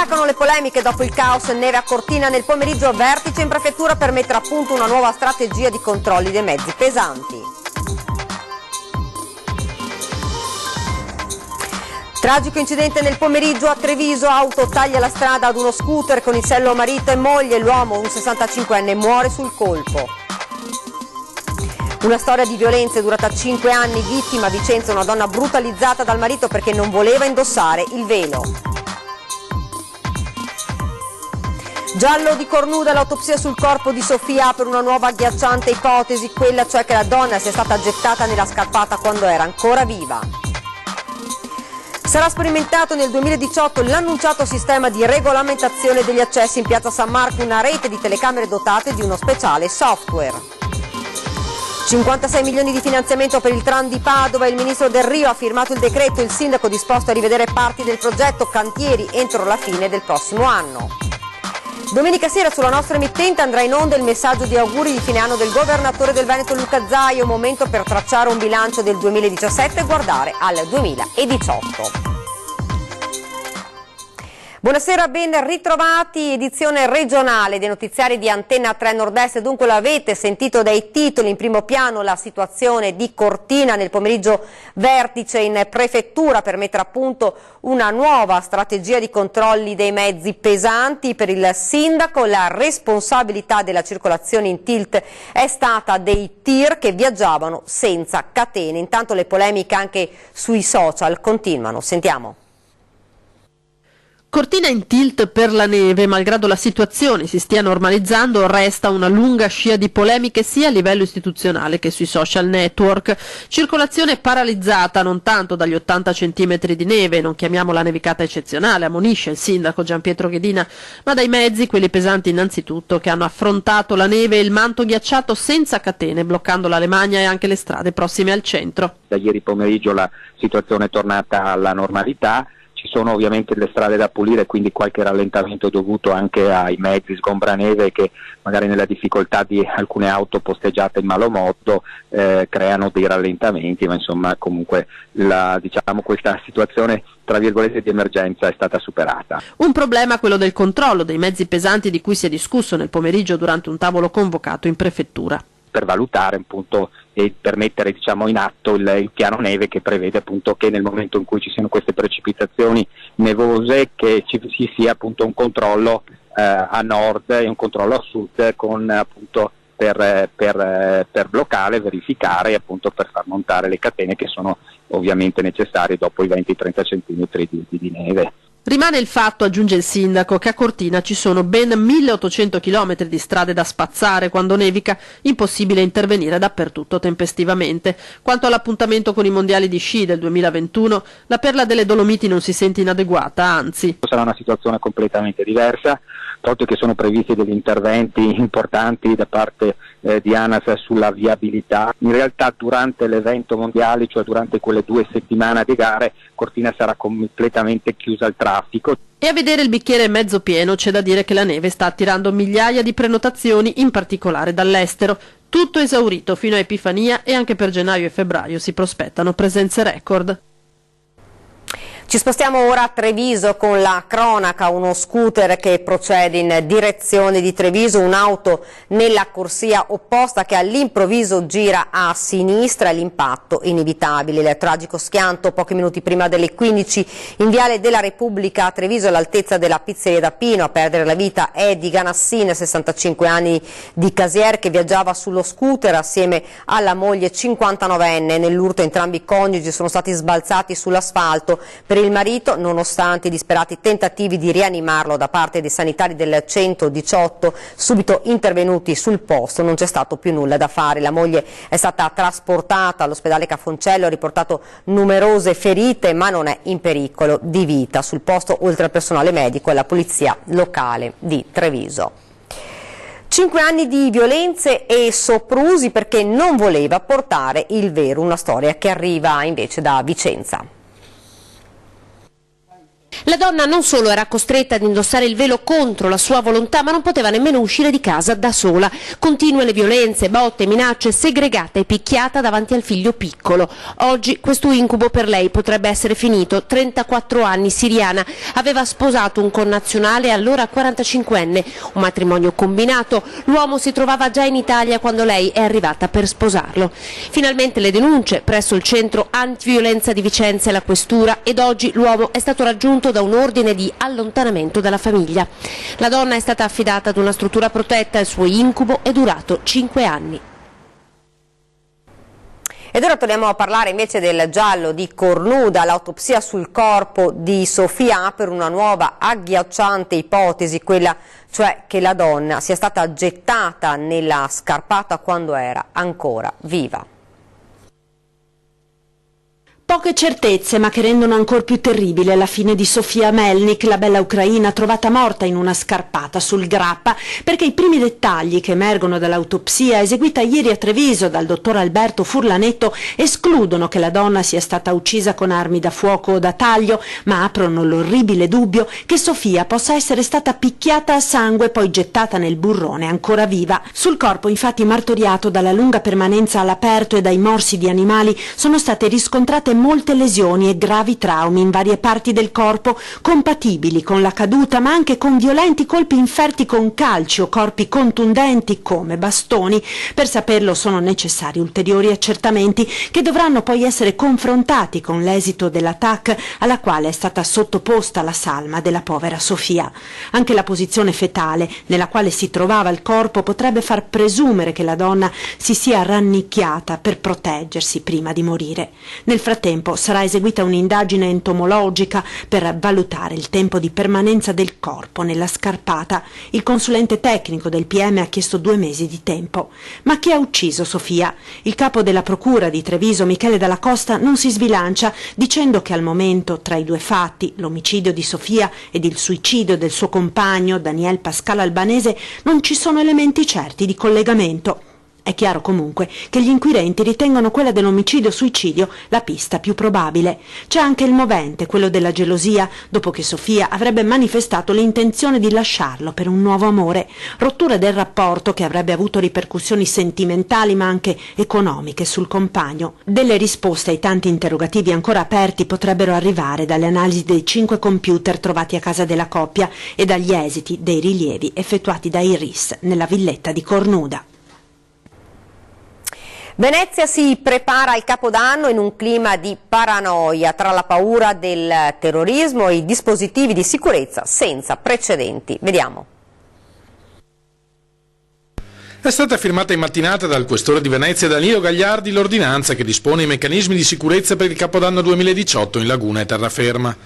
Riattaccano le polemiche dopo il caos neve a Cortina. Nel pomeriggio vertice in prefettura per mettere a punto una nuova strategia di controlli dei mezzi pesanti. Tragico incidente nel pomeriggio a Treviso, auto taglia la strada ad uno scooter con in sello marito e moglie, l'uomo, un 65enne, muore sul colpo. Una storia di violenze durata 5 anni, vittima a Vicenza una donna brutalizzata dal marito perché non voleva indossare il velo. Giallo di cornuda, l'autopsia sul corpo di Sofia per una nuova agghiacciante ipotesi, quella cioè che la donna sia stata gettata nella scarpata quando era ancora viva. Sarà sperimentato nel 2018 l'annunciato sistema di regolamentazione degli accessi in piazza San Marco, una rete di telecamere dotate di uno speciale software. 56 milioni di finanziamento per il tram di Padova, il ministro Del Rio ha firmato il decreto, il sindaco disposto a rivedere parti del progetto, cantieri entro la fine del prossimo anno. Domenica sera sulla nostra emittente andrà in onda il messaggio di auguri di fine anno del governatore del Veneto Luca Zaia, momento per tracciare un bilancio del 2017 e guardare al 2018. Buonasera, ben ritrovati, edizione regionale dei notiziari di Antenna 3 Nord-Est. Dunque l'avete sentito dai titoli, in primo piano la situazione di Cortina, nel pomeriggio vertice in prefettura per mettere a punto una nuova strategia di controlli dei mezzi pesanti. Per il sindaco la responsabilità della circolazione in tilt è stata dei tir che viaggiavano senza catene. Intanto le polemiche anche sui social continuano, sentiamo. Cortina in tilt per la neve, malgrado la situazione si stia normalizzando, resta una lunga scia di polemiche sia a livello istituzionale che sui social network. Circolazione paralizzata non tanto dagli 80 centimetri di neve, non chiamiamola nevicata eccezionale, ammonisce il sindaco Gianpietro Ghedina, ma dai mezzi, quelli pesanti innanzitutto, che hanno affrontato la neve e il manto ghiacciato senza catene, bloccando la Lemagna e anche le strade prossime al centro. Da ieri pomeriggio la situazione è tornata alla normalità. Ci sono ovviamente le strade da pulire, quindi qualche rallentamento dovuto anche ai mezzi sgombraneve che magari nella difficoltà di alcune auto posteggiate in malo modo creano dei rallentamenti, ma insomma comunque questa situazione tra virgolette di emergenza è stata superata. Un problema quello del controllo dei mezzi pesanti di cui si è discusso nel pomeriggio durante un tavolo convocato in prefettura. Per valutare appunto e per mettere in atto il piano neve che prevede appunto che nel momento in cui ci siano queste precipitazioni nevose che ci sia appunto un controllo a nord e un controllo a sud con appunto per bloccare, verificare e appunto per far montare le catene che sono ovviamente necessarie dopo i 20-30 centimetri di neve. Rimane il fatto, aggiunge il sindaco, che a Cortina ci sono ben 1800 km di strade da spazzare quando nevica, impossibile intervenire dappertutto tempestivamente. Quanto all'appuntamento con i mondiali di sci del 2021, la Perla delle Dolomiti non si sente inadeguata, anzi. Sarà una situazione completamente diversa, proprio che sono previsti degli interventi importanti da parte di ANAS sulla viabilità. In realtà durante l'evento mondiale, cioè durante quelle 2 settimane di gare, Cortina sarà completamente chiusa al traffico. E a vedere il bicchiere mezzo pieno c'è da dire che la neve sta attirando migliaia di prenotazioni, in particolare dall'estero. Tutto esaurito fino a Epifania e anche per gennaio e febbraio si prospettano presenze record. Ci spostiamo ora a Treviso con la cronaca, uno scooter che procede in direzione di Treviso, un'auto nella corsia opposta che all'improvviso gira a sinistra e l'impatto inevitabile. Il tragico schianto pochi minuti prima delle 15 in Viale della Repubblica a Treviso all'altezza della pizzeria da Pino. A perdere la vita è Di Ganassin, 65 anni di Casier, che viaggiava sullo scooter assieme alla moglie 59enne. Nell'urto entrambi i coniugi sono stati sbalzati sull'asfalto. Per il marito, nonostante i disperati tentativi di rianimarlo da parte dei sanitari del 118 subito intervenuti sul posto, non c'è stato più nulla da fare. La moglie è stata trasportata all'ospedale Cafoncello, ha riportato numerose ferite ma non è in pericolo di vita. Sul posto, oltre al personale medico, e la polizia locale di Treviso. 5 anni di violenze e soprusi perché non voleva portare il vero, una storia che arriva invece da Vicenza. La donna non solo era costretta ad indossare il velo contro la sua volontà, ma non poteva nemmeno uscire di casa da sola. Continue le violenze, botte, minacce, segregata e picchiata davanti al figlio piccolo. Oggi questo incubo per lei potrebbe essere finito. 34 anni, siriana, aveva sposato un connazionale allora 45enne, un matrimonio combinato. L'uomo si trovava già in Italia quando lei è arrivata per sposarlo. Finalmente le denunce presso il centro antiviolenza di Vicenza e la questura, ed oggi l'uomo è stato raggiunto da un ordine di allontanamento dalla famiglia. La donna è stata affidata ad una struttura protetta, il suo incubo è durato 5 anni. Ed ora torniamo a parlare invece del giallo di Cornuda, l'autopsia sul corpo di Sofia per una nuova agghiacciante ipotesi, quella cioè che la donna sia stata gettata nella scarpata quando era ancora viva. Poche certezze, ma che rendono ancora più terribile la fine di Sofia Melnik, la bella ucraina trovata morta in una scarpata sul Grappa, perché i primi dettagli che emergono dall'autopsia eseguita ieri a Treviso dal dottor Alberto Furlanetto escludono che la donna sia stata uccisa con armi da fuoco o da taglio, ma aprono l'orribile dubbio che Sofia possa essere stata picchiata a sangue e poi gettata nel burrone ancora viva. Sul corpo, infatti, martoriato dalla lunga permanenza all'aperto e dai morsi di animali, sono state riscontrate molte lesioni e gravi traumi in varie parti del corpo, compatibili con la caduta, ma anche con violenti colpi inferti con calci o corpi contundenti come bastoni. Per saperlo sono necessari ulteriori accertamenti che dovranno poi essere confrontati con l'esito dell'attacco alla quale è stata sottoposta la salma della povera Sofia. Anche la posizione fetale nella quale si trovava il corpo potrebbe far presumere che la donna si sia rannicchiata per proteggersi prima di morire. Nel frattempo sarà eseguita un'indagine entomologica per valutare il tempo di permanenza del corpo nella scarpata. Il consulente tecnico del PM ha chiesto 2 mesi di tempo. Ma chi ha ucciso Sofia? Il capo della procura di Treviso, Michele Dalla Costa, non si sbilancia, dicendo che al momento tra i 2 fatti, l'omicidio di Sofia ed il suicidio del suo compagno Daniel Pascal Albanese, non ci sono elementi certi di collegamento. È chiaro comunque che gli inquirenti ritengono quella dell'omicidio-suicidio la pista più probabile. C'è anche il movente, quello della gelosia, dopo che Sofia avrebbe manifestato l'intenzione di lasciarlo per un nuovo amore, rottura del rapporto che avrebbe avuto ripercussioni sentimentali ma anche economiche sul compagno. Delle risposte ai tanti interrogativi ancora aperti potrebbero arrivare dalle analisi dei 5 computer trovati a casa della coppia e dagli esiti dei rilievi effettuati dai RIS nella villetta di Cornuda. Venezia si prepara al Capodanno in un clima di paranoia tra la paura del terrorismo e i dispositivi di sicurezza senza precedenti. Vediamo. È stata firmata in mattinata dal questore di Venezia Danilo Gagliardi l'ordinanza che dispone i meccanismi di sicurezza per il Capodanno 2018 in Laguna e Terraferma.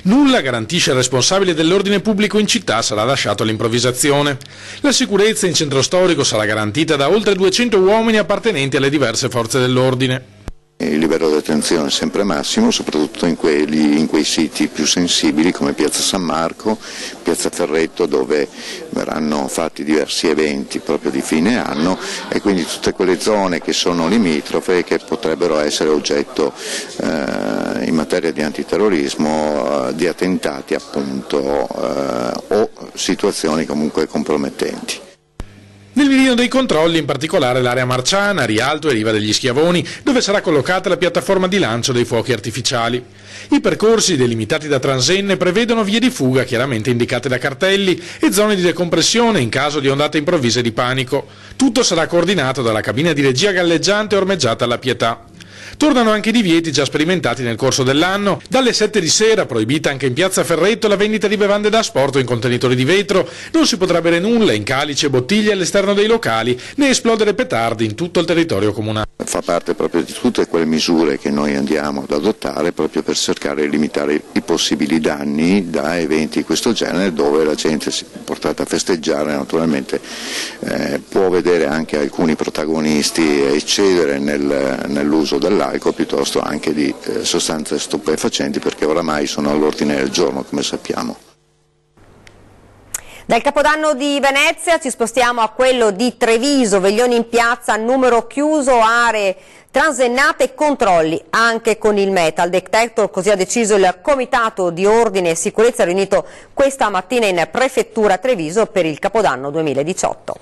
Nulla garantisce al responsabile dell'ordine pubblico in città sarà lasciato all'improvvisazione. La sicurezza in centro storico sarà garantita da oltre 200 uomini appartenenti alle diverse forze dell'ordine. Il livello di attenzione è sempre massimo, soprattutto in quei siti più sensibili come Piazza San Marco, Piazza Ferretto, dove verranno fatti diversi eventi proprio di fine anno, e quindi tutte quelle zone che sono limitrofe e che potrebbero essere oggetto in materia di antiterrorismo di attentati appunto o situazioni comunque compromettenti. Nel mirino dei controlli in particolare l'area Marciana, Rialto e Riva degli Schiavoni, dove sarà collocata la piattaforma di lancio dei fuochi artificiali. I percorsi delimitati da transenne prevedono vie di fuga chiaramente indicate da cartelli e zone di decompressione in caso di ondate improvvise di panico. Tutto sarà coordinato dalla cabina di regia galleggiante ormeggiata alla Pietà. Tornano anche i divieti già sperimentati nel corso dell'anno. Dalle 7 di sera, proibita anche in Piazza Ferretto la vendita di bevande da asporto in contenitori di vetro, non si potrà bere nulla in calici e bottiglie all'esterno dei locali, né esplodere petardi in tutto il territorio comunale. Fa parte proprio di tutte quelle misure che noi andiamo ad adottare proprio per cercare di limitare i possibili danni da eventi di questo genere, dove la gente si è portata a festeggiare, naturalmente può vedere anche alcuni protagonisti eccedere nell'uso dell'alcol piuttosto anche di sostanze stupefacenti, perché oramai sono all'ordine del giorno, come sappiamo. Dal Capodanno di Venezia ci spostiamo a quello di Treviso, veglioni in piazza, numero chiuso, aree transennate e controlli anche con il metal detector, così ha deciso il Comitato di Ordine e Sicurezza riunito questa mattina in Prefettura Treviso per il Capodanno 2018.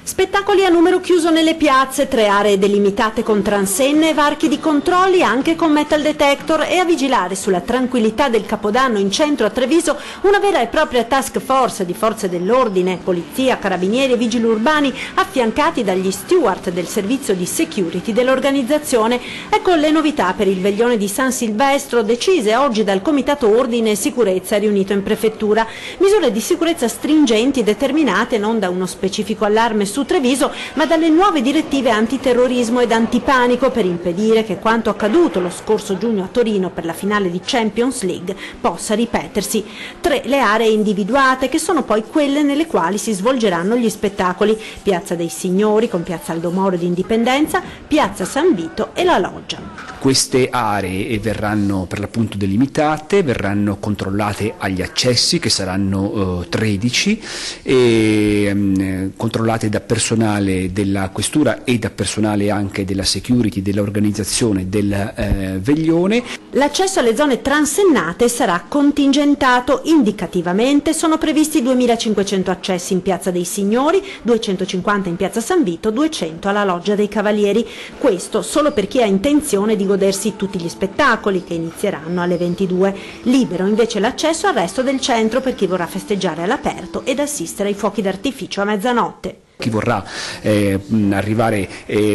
Spettacoli a numero chiuso nelle piazze, 3 aree delimitate con transenne e varchi di controlli anche con metal detector, e a vigilare sulla tranquillità del Capodanno in centro a Treviso una vera e propria task force di forze dell'ordine, polizia, carabinieri e vigili urbani affiancati dagli steward del servizio di security dell'organizzazione. Ecco le novità per il veglione di San Silvestro decise oggi dal Comitato Ordine e Sicurezza riunito in Prefettura. Misure di sicurezza stringenti determinate non da uno specifico allarme su Treviso, ma dalle nuove direttive antiterrorismo ed antipanico per impedire che quanto accaduto lo scorso giugno a Torino per la finale di Champions League possa ripetersi. 3 le aree individuate, che sono poi quelle nelle quali si svolgeranno gli spettacoli: Piazza dei Signori con Piazza Aldo Moro di Indipendenza, Piazza San Vito e la Loggia. Queste aree verranno per l'appunto delimitate, verranno controllate agli accessi, che saranno 13, e controllate da personale della questura e da personale anche della security dell'organizzazione del veglione. L'accesso alle zone transennate sarà contingentato. Indicativamente sono previsti 2.500 accessi in Piazza dei Signori, 250 in Piazza San Vito, 200 alla Loggia dei Cavalieri. Questo solo per chi ha intenzione di godersi tutti gli spettacoli, che inizieranno alle 22. Libero invece l'accesso al resto del centro per chi vorrà festeggiare all'aperto ed assistere ai fuochi d'artificio a mezzanotte. Chi vorrà arrivare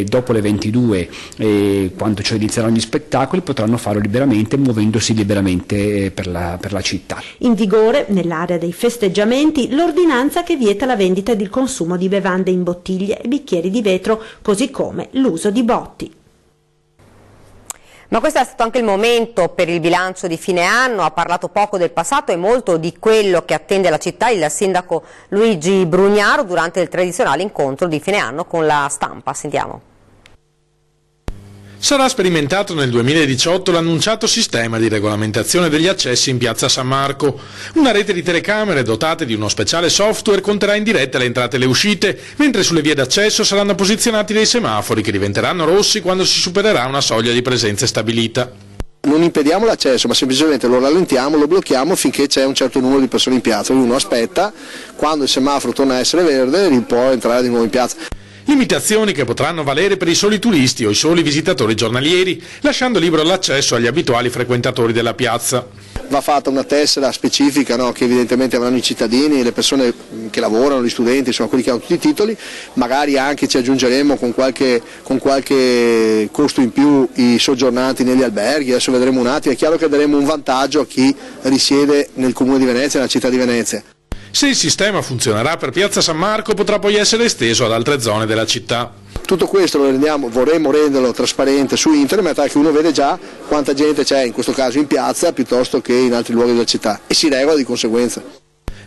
dopo le 22, quando cioè inizieranno gli spettacoli, potranno farlo liberamente, muovendosi liberamente per la città. In vigore, nell'area dei festeggiamenti, l'ordinanza che vieta la vendita ed il consumo di bevande in bottiglie e bicchieri di vetro, così come l'uso di botti. Ma questo è stato anche il momento per il bilancio di fine anno. Ha parlato poco del passato e molto di quello che attende la città il sindaco Luigi Brugnaro durante il tradizionale incontro di fine anno con la stampa. Sentiamo. Sarà sperimentato nel 2018 l'annunciato sistema di regolamentazione degli accessi in Piazza San Marco. Una rete di telecamere dotate di uno speciale software conterà in diretta le entrate e le uscite, mentre sulle vie d'accesso saranno posizionati dei semafori che diventeranno rossi quando si supererà una soglia di presenze stabilita. Non impediamo l'accesso, ma semplicemente lo rallentiamo, lo blocchiamo finché c'è un certo numero di persone in piazza. Uno aspetta, quando il semaforo torna a essere verde può entrare di nuovo in piazza. Limitazioni che potranno valere per i soli turisti o i soli visitatori giornalieri, lasciando libero l'accesso agli abituali frequentatori della piazza. Va fatta una tessera specifica, no, che evidentemente avranno i cittadini, le persone che lavorano, gli studenti, insomma quelli che hanno tutti i titoli. Magari anche ci aggiungeremo con qualche costo in più i soggiornanti negli alberghi. Adesso vedremo un attimo. È chiaro che daremo un vantaggio a chi risiede nel comune di Venezia, nella città di Venezia. Se il sistema funzionerà per Piazza San Marco, potrà poi essere esteso ad altre zone della città. Tutto questo vorremmo renderlo trasparente su internet, perché uno vede già quanta gente c'è, in questo caso in piazza, piuttosto che in altri luoghi della città, e si regola di conseguenza.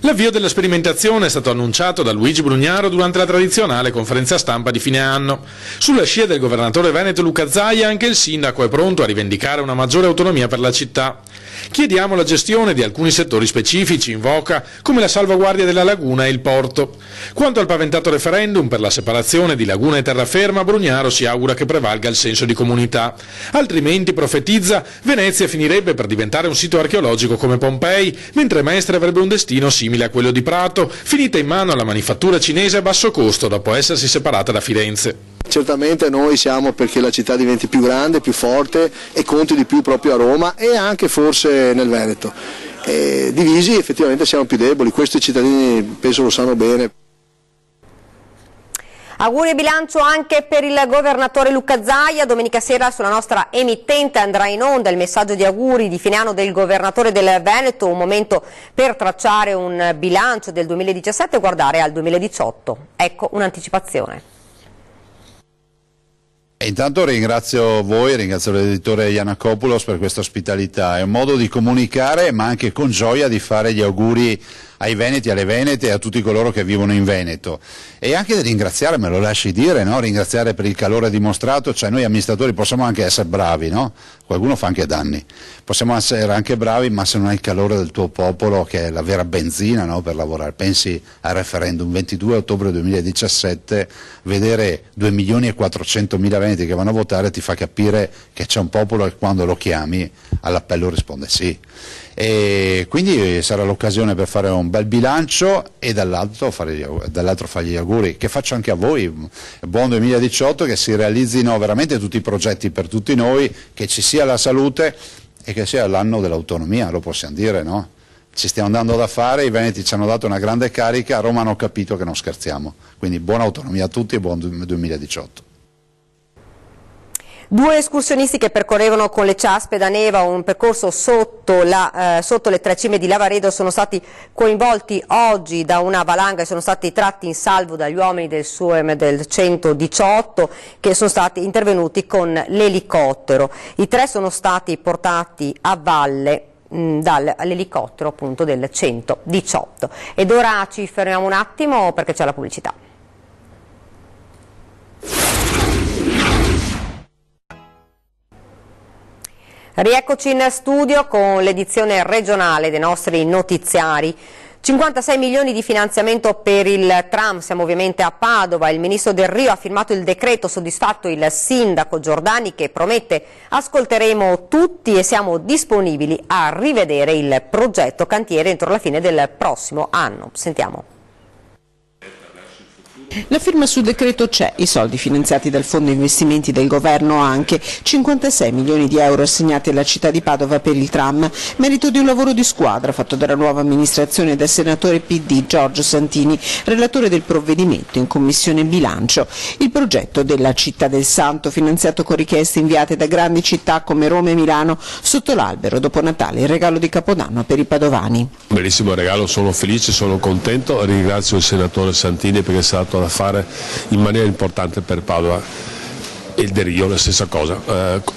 L'avvio della sperimentazione è stato annunciato da Luigi Brugnaro durante la tradizionale conferenza stampa di fine anno. Sulla scia del governatore veneto Luca Zaia, anche il sindaco è pronto a rivendicare una maggiore autonomia per la città. Chiediamo la gestione di alcuni settori specifici in voga, come la salvaguardia della laguna e il porto. Quanto al paventato referendum per la separazione di laguna e terraferma, Brugnaro si augura che prevalga il senso di comunità. Altrimenti, profetizza, Venezia finirebbe per diventare un sito archeologico come Pompei, mentre Mestre avrebbe un destino simile a quello di Prato, finita in mano alla manifattura cinese a basso costo dopo essersi separata da Firenze. Certamente noi siamo perché la città diventi più grande, più forte e conti di più proprio a Roma e anche forse nel Veneto. Divisi effettivamente siamo più deboli, questo i cittadini penso lo sanno bene. Auguri e bilancio anche per il governatore Luca Zaia. Domenica sera sulla nostra emittente andrà in onda il messaggio di auguri di fine anno del governatore del Veneto, un momento per tracciare un bilancio del 2017 e guardare al 2018. Ecco un'anticipazione. Intanto ringrazio voi, ringrazio l'editore Yanakopoulos per questa ospitalità. È un modo di comunicare ma anche con gioia di fare gli auguri ai veneti, alle venete e a tutti coloro che vivono in Veneto, e anche di ringraziare, me lo lasci dire, no? Ringraziare per il calore dimostrato. Cioè noi amministratori possiamo anche essere bravi, no? Qualcuno fa anche danni, possiamo essere anche bravi, ma se non hai il calore del tuo popolo, che è la vera benzina, no? Per lavorare. Pensi al referendum 22 ottobre 2017, vedere 2.400.000 veneti che vanno a votare ti fa capire che c'è un popolo che quando lo chiami all'appello risponde sì. E quindi sarà l'occasione per fare un bel bilancio e dall'altro fare gli auguri, che faccio anche a voi, buon 2018, che si realizzino veramente tutti i progetti per tutti noi, che ci sia la salute e che sia l'anno dell'autonomia, lo possiamo dire, no? Ci stiamo dando da fare, i veneti ci hanno dato una grande carica, a Roma hanno capito che non scherziamo, quindi buona autonomia a tutti e buon 2018. Due escursionisti che percorrevano con le ciaspe da Neva un percorso sotto le tre cime di Lavaredo sono stati coinvolti oggi da una valanga e sono stati tratti in salvo dagli uomini del SUEM del 118 che sono stati intervenuti con l'elicottero. I tre sono stati portati a valle dall'elicottero appunto del 118. Ed ora ci fermiamo un attimo perché c'è la pubblicità. Rieccoci in studio con l'edizione regionale dei nostri notiziari. 56 milioni di finanziamento per il tram, siamo ovviamente a Padova, il ministro Del Rio ha firmato il decreto, soddisfatto il sindaco Giordani che promette ascolteremo tutti e siamo disponibili a rivedere il progetto cantiere entro la fine del prossimo anno. Sentiamo. La firma sul decreto c'è, i soldi finanziati dal Fondo Investimenti del Governo anche, 56 milioni di euro assegnati alla città di Padova per il tram, merito di un lavoro di squadra fatto dalla nuova amministrazione e dal senatore PD Giorgio Santini, relatore del provvedimento in Commissione Bilancio. Il progetto della Città del Santo, finanziato con richieste inviate da grandi città come Roma e Milano, sotto l'albero dopo Natale, il regalo di Capodanno per i padovani. Bellissimo regalo, sono felice, sono contento, ringrazio il senatore Santini perché è stato da fare in maniera importante per Padova. E il Del Rio la stessa cosa,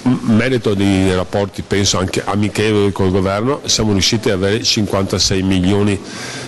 merito di rapporti penso anche amichevoli col governo, siamo riusciti ad avere 56 milioni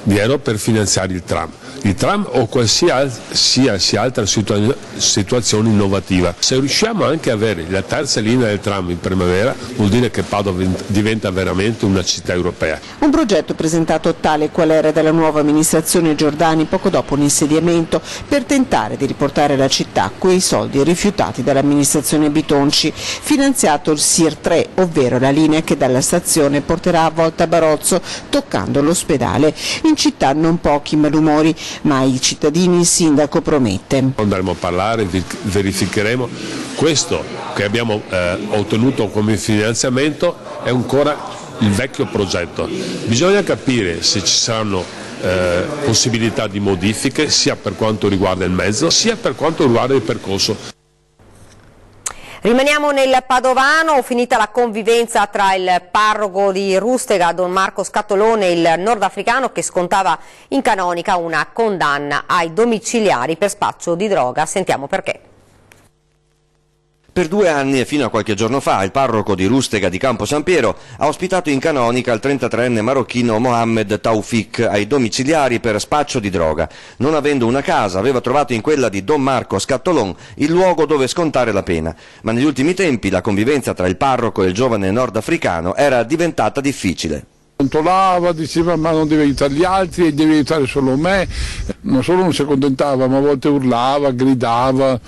di euro per finanziare il tram o qualsiasi altra situazione innovativa. Se riusciamo anche ad avere la terza linea del tram in primavera vuol dire che Padova diventa veramente una città europea. Un progetto presentato tale qual era dalla nuova amministrazione Giordani poco dopo l'insediamento per tentare di riportare la città a quei soldi rifiutati dall'amministrazione Bitonci, finanziato il SIR 3, ovvero la linea che dalla stazione porterà a Volta Barozzo toccando l'ospedale. In città non pochi malumori, ma i cittadini il sindaco promette. Andremo a parlare, verificheremo. Questo che abbiamo ottenuto come finanziamento è ancora il vecchio progetto. Bisogna capire se ci saranno possibilità di modifiche sia per quanto riguarda il mezzo sia per quanto riguarda il percorso. Rimaniamo nel Padovano, finita la convivenza tra il parroco di Rustega, Don Marco Scattolone, e il nordafricano che scontava in canonica una condanna ai domiciliari per spaccio di droga. Sentiamo perché. Per 2 anni e fino a qualche giorno fa il parroco di Rustega di Campo San Piero ha ospitato in canonica il 33enne marocchino Mohamed Taufik ai domiciliari per spaccio di droga. Non avendo una casa aveva trovato in quella di Don Marco Scattolon il luogo dove scontare la pena, ma negli ultimi tempi la convivenza tra il parroco e il giovane nordafricano era diventata difficile. Controllava, diceva ma non devi aiutare gli altri, devi aiutare solo me, non solo non si accontentava ma a volte urlava, gridava,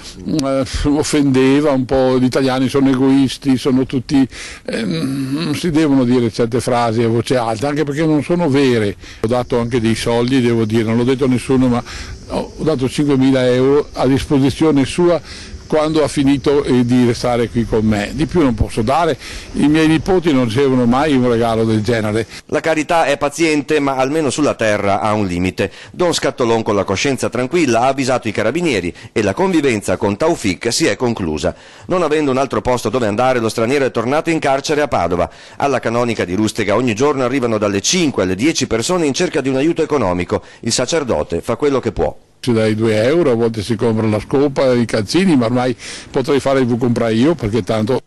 offendeva un po', gli italiani sono egoisti, sono tutti, non si devono dire certe frasi a voce alta, anche perché non sono vere. Ho dato anche dei soldi, devo dire, non l'ho detto a nessuno, ma ho dato 5.000 euro a disposizione sua quando ha finito di restare qui con me. Di più non posso dare, i miei nipoti non ricevono mai un regalo del genere. La carità è paziente ma almeno sulla terra ha un limite. Don Scattolon con la coscienza tranquilla ha avvisato i carabinieri e la convivenza con Taufik si è conclusa. Non avendo un altro posto dove andare lo straniero è tornato in carcere a Padova. Alla canonica di Rustega ogni giorno arrivano dalle 5 alle 10 persone in cerca di un aiuto economico. Il sacerdote fa quello che può. Ci dai 2 euro, a volte si compra la scopa, i calzini, ma ormai potrei fare il comprai io perché tanto.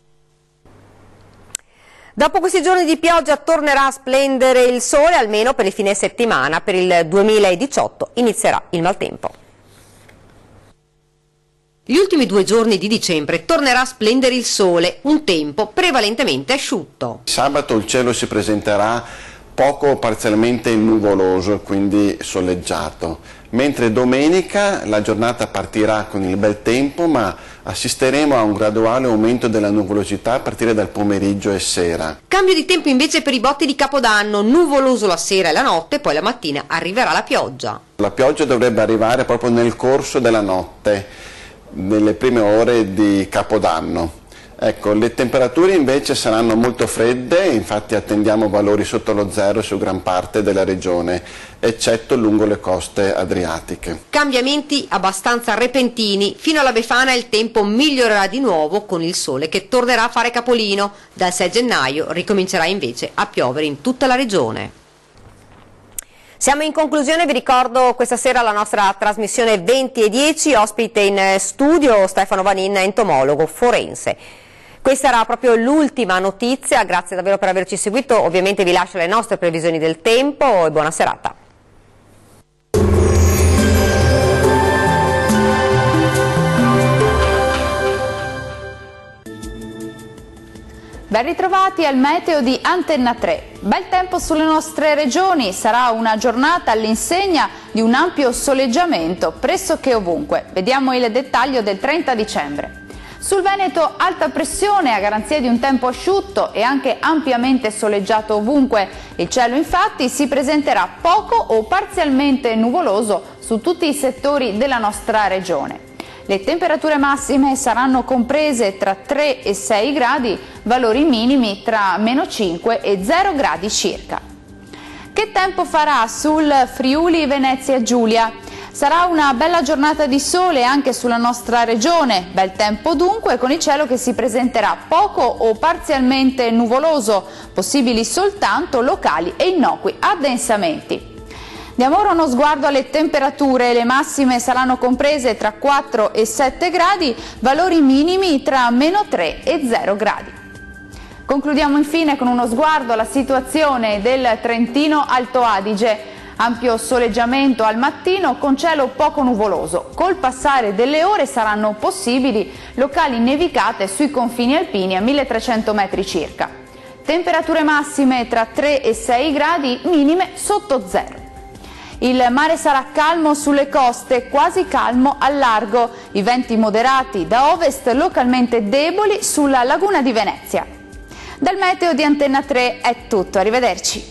Dopo questi giorni di pioggia tornerà a splendere il sole, almeno per il fine settimana. Per il 2018 inizierà il maltempo. Gli ultimi 2 giorni di dicembre tornerà a splendere il sole, un tempo prevalentemente asciutto. Sabato il cielo si presenterà poco o parzialmente nuvoloso, quindi soleggiato, mentre domenica la giornata partirà con il bel tempo, ma assisteremo a un graduale aumento della nuvolosità a partire dal pomeriggio e sera. Cambio di tempo invece per i botti di Capodanno, nuvoloso la sera e la notte, poi la mattina arriverà la pioggia. La pioggia dovrebbe arrivare proprio nel corso della notte, nelle prime ore di Capodanno. Ecco, le temperature invece saranno molto fredde, infatti attendiamo valori sotto lo zero su gran parte della regione, eccetto lungo le coste adriatiche. Cambiamenti abbastanza repentini, fino alla Befana il tempo migliorerà di nuovo con il sole che tornerà a fare capolino. Dal 6 gennaio ricomincerà invece a piovere in tutta la regione. Siamo in conclusione, vi ricordo questa sera la nostra trasmissione 20 e 10, ospite in studio Stefano Vanin, entomologo forense. Questa era proprio l'ultima notizia, grazie davvero per averci seguito, ovviamente vi lascio le nostre previsioni del tempo e buona serata. Ben ritrovati al meteo di Antenna 3. Bel tempo sulle nostre regioni, sarà una giornata all'insegna di un ampio soleggiamento pressoché ovunque. Vediamo il dettaglio del 30 dicembre. Sul Veneto alta pressione a garanzia di un tempo asciutto e anche ampiamente soleggiato ovunque. Il cielo infatti si presenterà poco o parzialmente nuvoloso su tutti i settori della nostra regione. Le temperature massime saranno comprese tra 3 e 6 gradi, valori minimi tra -5 e 0 gradi circa. Che tempo farà sul Friuli Venezia Giulia? Sarà una bella giornata di sole anche sulla nostra regione, bel tempo dunque con il cielo che si presenterà poco o parzialmente nuvoloso, possibili soltanto locali e innocui addensamenti. Diamo ora uno sguardo alle temperature, le massime saranno comprese tra 4 e 7 gradi, valori minimi tra -3 e 0 gradi. Concludiamo infine con uno sguardo alla situazione del Trentino Alto Adige. Ampio soleggiamento al mattino con cielo poco nuvoloso. Col passare delle ore saranno possibili locali nevicate sui confini alpini a 1300 metri circa. Temperature massime tra 3 e 6 gradi, minime sotto zero. Il mare sarà calmo sulle coste, quasi calmo al largo. I venti moderati da ovest, localmente deboli sulla laguna di Venezia. Dal meteo di Antenna 3 è tutto, arrivederci.